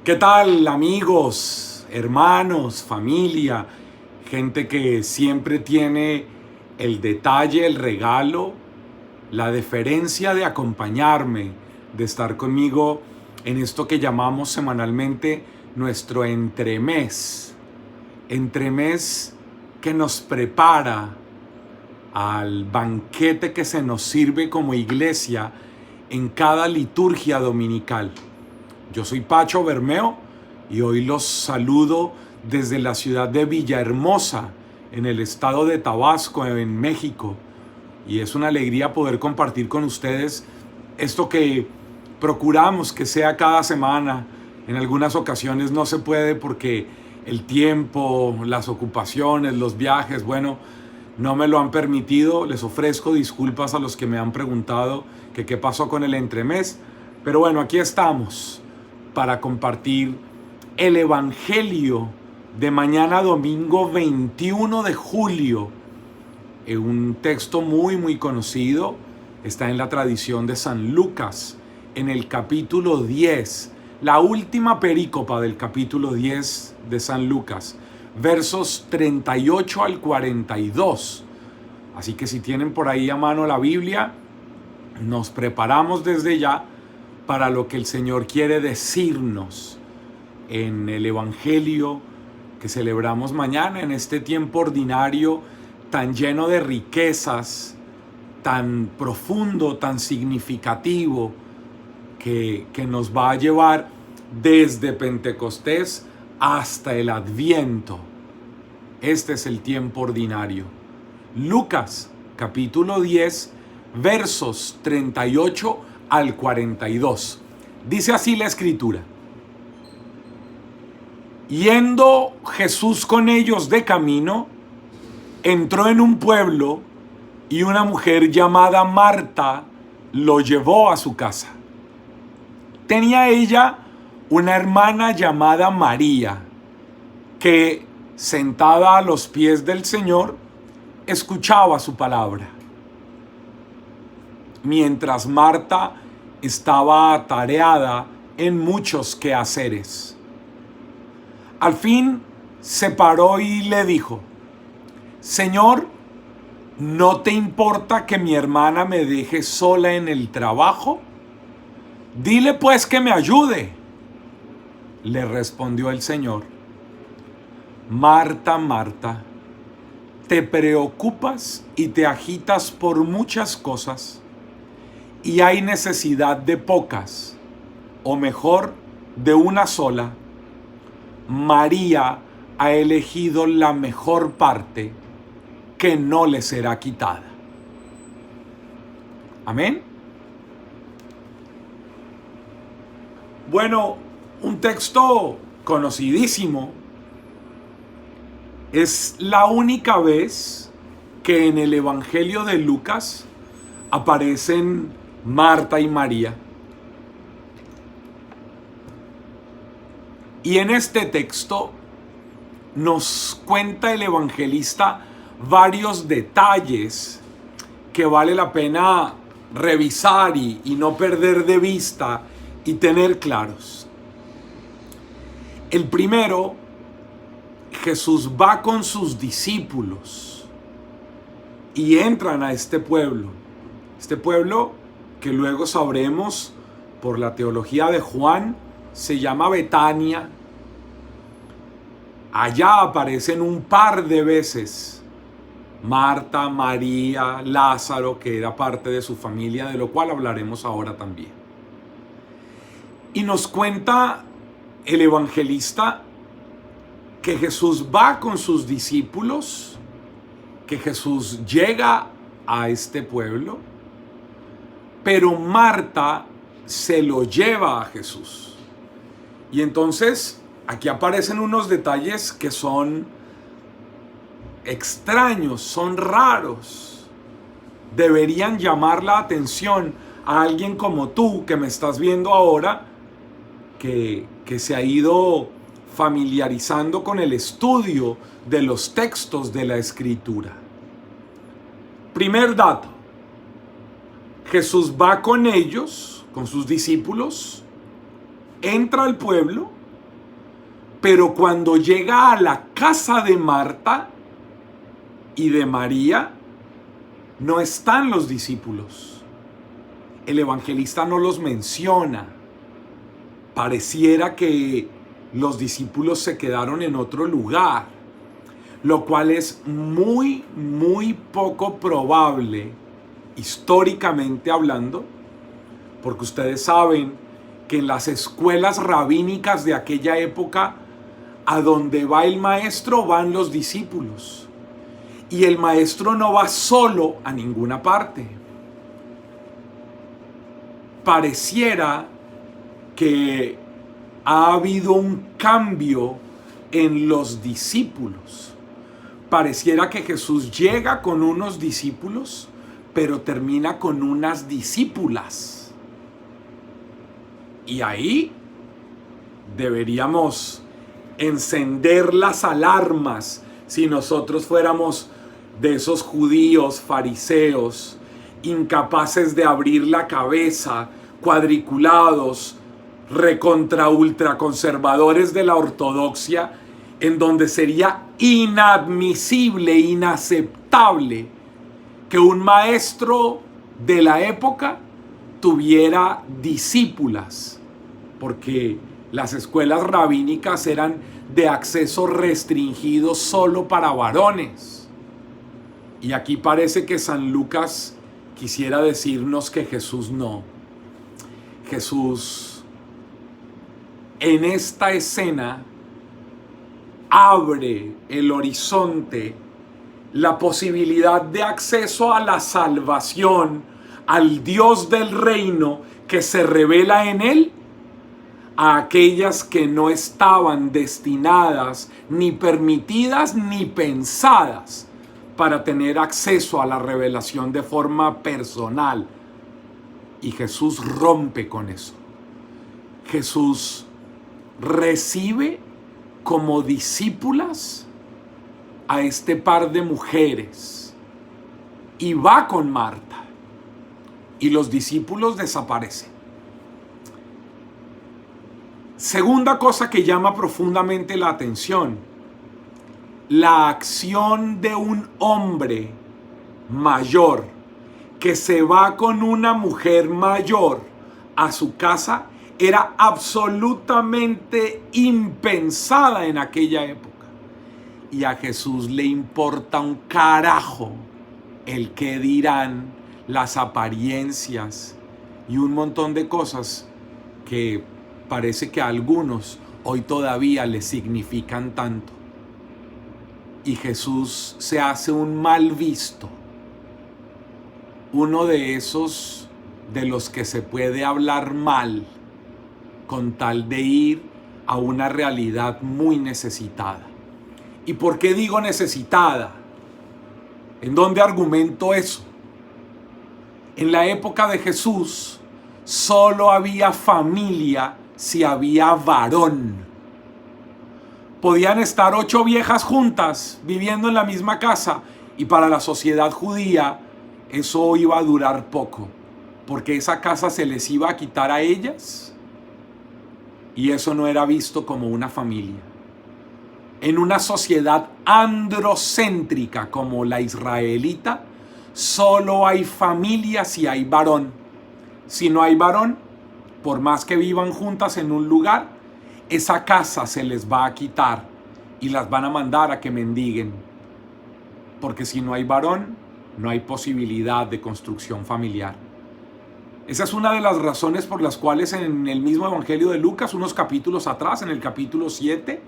¿Qué tal, amigos, hermanos, familia, gente que siempre tiene el detalle, el regalo, la deferencia de acompañarme, de estar conmigo en esto que llamamos semanalmente nuestro entremés? Entremés que nos prepara al banquete que se nos sirve como iglesia en cada liturgia dominical. Yo soy Pacho Bermeo y hoy los saludo desde la ciudad de Villahermosa, en el estado de Tabasco, en México. Y es una alegría poder compartir con ustedes esto que procuramos que sea cada semana. En algunas ocasiones no se puede porque el tiempo, las ocupaciones, los viajes, bueno, no me lo han permitido. Les ofrezco disculpas a los que me han preguntado que qué pasó con el entremés. Pero bueno, aquí estamos para compartir el Evangelio de mañana domingo 21 de julio. Un texto muy conocido, está en la tradición de San Lucas, en el capítulo 10, la última perícopa del capítulo 10 de San Lucas, versos 38 al 42. Así que si tienen por ahí a mano la Biblia, nos preparamos desde ya para lo que el Señor quiere decirnos en el Evangelio que celebramos mañana, en este tiempo ordinario tan lleno de riquezas, tan profundo, tan significativo, que nos va a llevar desde Pentecostés hasta el Adviento. Este es el tiempo ordinario. Lucas, capítulo 10, versos 38 al 42. Dice así la escritura: Yendo Jesús con ellos de camino, entró en un pueblo y una mujer llamada Marta lo llevó a su casa. Tenía ella una hermana llamada María, que, sentada a los pies del Señor, escuchaba su palabra. Mientras Marta estaba atareada en muchos quehaceres. Al fin se paró y le dijo: Señor, ¿no te importa que mi hermana me deje sola en el trabajo? Dile pues que me ayude. Le respondió el Señor: Marta, Marta, te preocupas y te agitas por muchas cosas, y hay necesidad de pocas, o mejor, de una sola. María ha elegido la mejor parte, que no le será quitada. Amén. Bueno, un texto conocidísimo. Es la única vez que en el Evangelio de Lucas aparecen Marta y María. Y en este texto nos cuenta el evangelista varios detalles que vale la pena revisar y no perder de vista y tener claros. El primero, Jesús va con sus discípulos y entran a este pueblo que luego sabremos por la teología de Juan se llama Betania. Allá aparecen un par de veces Marta, María, Lázaro, que era parte de su familia, de lo cual hablaremos ahora también. Y nos cuenta el evangelista que Jesús va con sus discípulos, que Jesús llega a este pueblo, pero Marta se lo lleva a Jesús. Y entonces aquí aparecen unos detalles que son extraños, son raros. Deberían llamar la atención a alguien como tú que me estás viendo ahora, que se ha ido familiarizando con el estudio de los textos de la Escritura. Primer dato: Jesús va con ellos, con sus discípulos, entra al pueblo Pero cuando llega a la casa de Marta y de María, no están los discípulos. El evangelista no los menciona. Pareciera que los discípulos se quedaron en otro lugar, lo cual es muy, muy poco probable, históricamente hablando, porque ustedes saben que en las escuelas rabínicas de aquella época, a donde va el maestro van los discípulos. Y el maestro no va solo a ninguna parte. Pareciera que ha habido un cambio en los discípulos. Pareciera que Jesús llega con unos discípulos, pero termina con unas discípulas. Y ahí deberíamos encender las alarmas si nosotros fuéramos de esos judíos fariseos incapaces de abrir la cabeza, cuadriculados, recontra ultra conservadores de la ortodoxia, en donde sería inadmisible, inaceptable que un maestro de la época tuviera discípulas, porque las escuelas rabínicas eran de acceso restringido solo para varones. Y aquí parece que San Lucas quisiera decirnos que Jesús no. Jesús en esta escena abre el horizonte, la posibilidad de acceso a la salvación, al Dios del reino que se revela en él, a aquellas que no estaban destinadas, ni permitidas, ni pensadas para tener acceso a la revelación de forma personal. Y Jesús rompe con eso. Jesús recibe como discípulas a este par de mujeres y va con Marta, y los discípulos desaparecen. Segunda cosa que llama profundamente la atención: la acción de un hombre mayor que se va con una mujer mayor a su casa era absolutamente impensada en aquella época. Y a Jesús le importa un carajo el qué dirán, las apariencias y un montón de cosas que parece que a algunos hoy todavía les significan tanto. Y Jesús se hace un mal visto, uno de esos de los que se puede hablar mal con tal de ir a una realidad muy necesitada. ¿Y por qué digo necesitada? ¿En dónde argumento eso? En la época de Jesús solo había familia si había varón. Podían estar 8 viejas juntas viviendo en la misma casa, y para la sociedad judía eso iba a durar poco, porque esa casa se les iba a quitar a ellas y eso no era visto como una familia. En una sociedad androcéntrica como la israelita, solo hay familia si hay varón. Si no hay varón, por más que vivan juntas en un lugar, esa casa se les va a quitar y las van a mandar a que mendiguen. Porque si no hay varón, no hay posibilidad de construcción familiar. Esa es una de las razones por las cuales en el mismo Evangelio de Lucas, unos capítulos atrás, en el capítulo 7,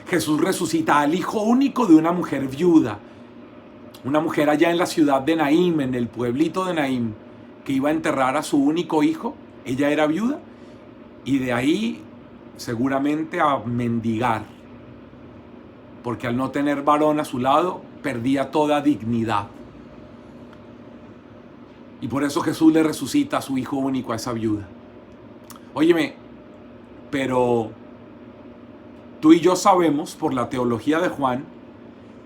Jesús resucita al hijo único de una mujer viuda. Una mujer allá en la ciudad de Naim, en el pueblito de Naim, que iba a enterrar a su único hijo. Ella era viuda y de ahí seguramente a mendigar, porque al no tener varón a su lado perdía toda dignidad. Y por eso Jesús le resucita a su hijo único, a esa viuda. Óyeme, pero tú y yo sabemos por la teología de Juan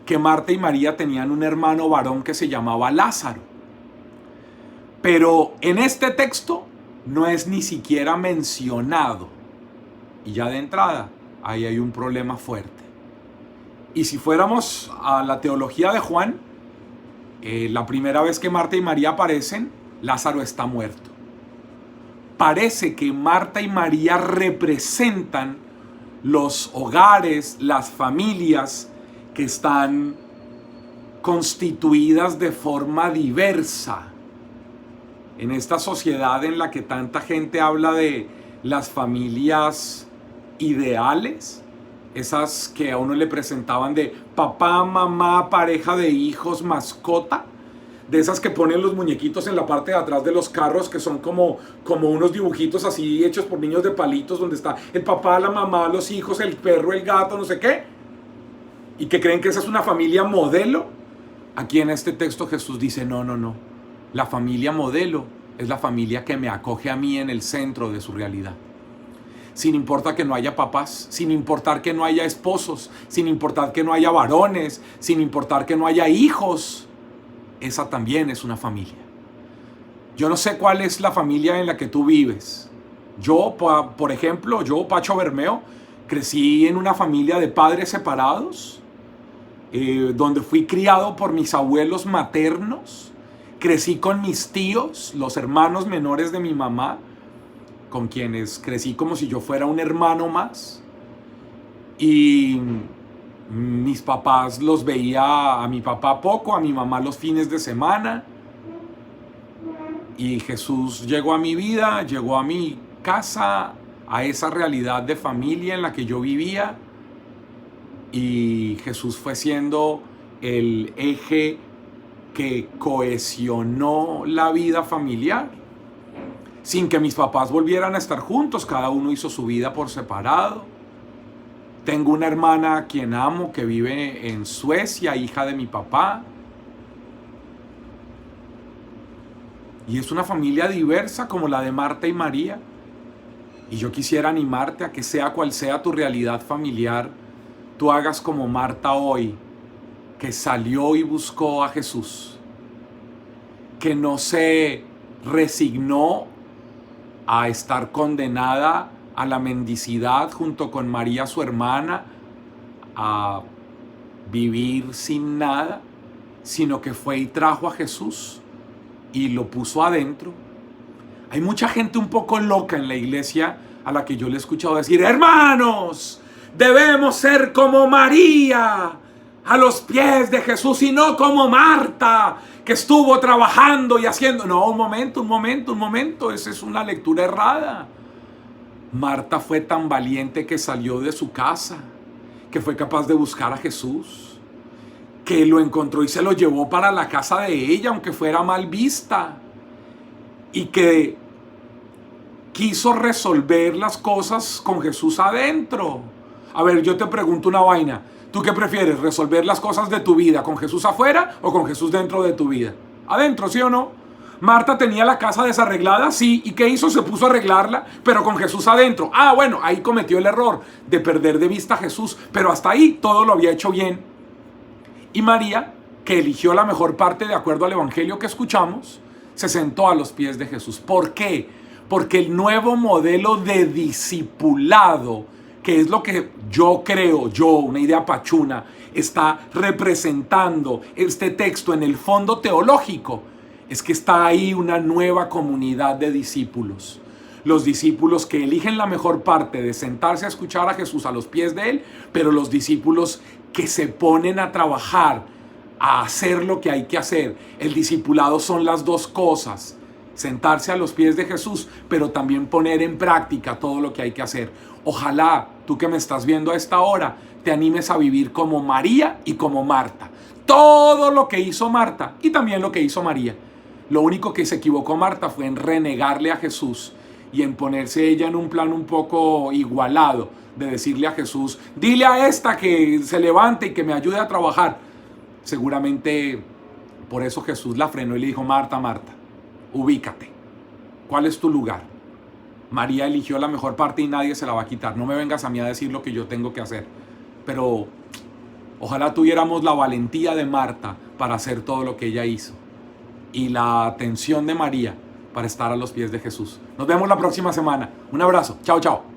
que Marta y María tenían un hermano varón que se llamaba Lázaro. Pero en este texto no es ni siquiera mencionado. Y ya de entrada, ahí hay un problema fuerte. Y si fuéramos a la teología de Juan, la primera vez que Marta y María aparecen, Lázaro está muerto. Parece que Marta y María representan los hogares, las familias que están constituidas de forma diversa. En esta sociedad en la que tanta gente habla de las familias ideales, esas que a uno le presentaban de papá, mamá, pareja de hijos, mascota, de esas que ponen los muñequitos en la parte de atrás de los carros, que son como unos dibujitos así hechos por niños de palitos, donde está el papá, la mamá, los hijos, el perro, el gato, no sé qué, y que creen que esa es una familia modelo. Aquí en este texto Jesús dice, no, la familia modelo es la familia que me acoge a mí en el centro de su realidad. Sin importar que no haya papás, sin importar que no haya esposos, sin importar que no haya varones, sin importar que no haya hijos, esa también es una familia. Yo no sé cuál es la familia en la que tú vives. Yo, por ejemplo, Pacho Bermeo, crecí en una familia de padres separados, donde fui criado por mis abuelos maternos. Crecí con mis tíos, los hermanos menores de mi mamá, con quienes crecí como si yo fuera un hermano más. Y mis papás los veía, a mi papá poco, a mi mamá los fines de semana. Y Jesús llegó a mi vida, llegó a mi casa, a esa realidad de familia en la que yo vivía. Y Jesús fue siendo el eje que cohesionó la vida familiar. Sin que mis papás volvieran a estar juntos, cada uno hizo su vida por separado. Tengo una hermana a quien amo que vive en Suecia, hija de mi papá. Y es una familia diversa como la de Marta y María. Y yo quisiera animarte a que sea cual sea tu realidad familiar, tú hagas como Marta hoy, que salió y buscó a Jesús, que no se resignó a estar condenada a la mendicidad junto con María su hermana, a vivir sin nada, sino que fue y trajo a Jesús y lo puso adentro. Hay mucha gente un poco loca en la iglesia a la que yo le he escuchado decir, hermanos, debemos ser como María a los pies de Jesús y no como Marta, que estuvo trabajando y haciendo. No, un momento, esa es una lectura errada. Marta fue tan valiente que salió de su casa, que fue capaz de buscar a Jesús, que lo encontró y se lo llevó para la casa de ella, aunque fuera mal vista, y que quiso resolver las cosas con Jesús adentro. A ver, yo te pregunto una vaina. ¿Tú qué prefieres? ¿Resolver las cosas de tu vida con Jesús afuera o con Jesús dentro de tu vida? Adentro, ¿sí o no? Marta tenía la casa desarreglada, sí. ¿Y qué hizo? Se puso a arreglarla, pero con Jesús adentro. Ah, bueno, ahí cometió el error de perder de vista a Jesús, pero hasta ahí todo lo había hecho bien. Y María, que eligió la mejor parte de acuerdo al evangelio que escuchamos, se sentó a los pies de Jesús. ¿Por qué? Porque el nuevo modelo de discipulado, que es lo que yo creo, una idea pachuna, está representando este texto en el fondo teológico, es que está ahí una nueva comunidad de discípulos. Los discípulos que eligen la mejor parte de sentarse a escuchar a Jesús a los pies de Él, pero los discípulos que se ponen a trabajar, a hacer lo que hay que hacer. El discipulado son las dos cosas. Sentarse a los pies de Jesús, pero también poner en práctica todo lo que hay que hacer. Ojalá tú que me estás viendo a esta hora te animes a vivir como María y como Marta. Todo lo que hizo Marta y también lo que hizo María. Lo único que se equivocó Marta fue en renegarle a Jesús y en ponerse ella en un plan un poco igualado de decirle a Jesús, dile a esta que se levante y que me ayude a trabajar. Seguramente por eso Jesús la frenó y le dijo, Marta, Marta, ubícate. ¿Cuál es tu lugar? María eligió la mejor parte y nadie se la va a quitar. No me vengas a mí a decir lo que yo tengo que hacer. Pero ojalá tuviéramos la valentía de Marta para hacer todo lo que ella hizo. Y la atención de María para estar a los pies de Jesús. Nos vemos la próxima semana. Un abrazo. Chao, chao.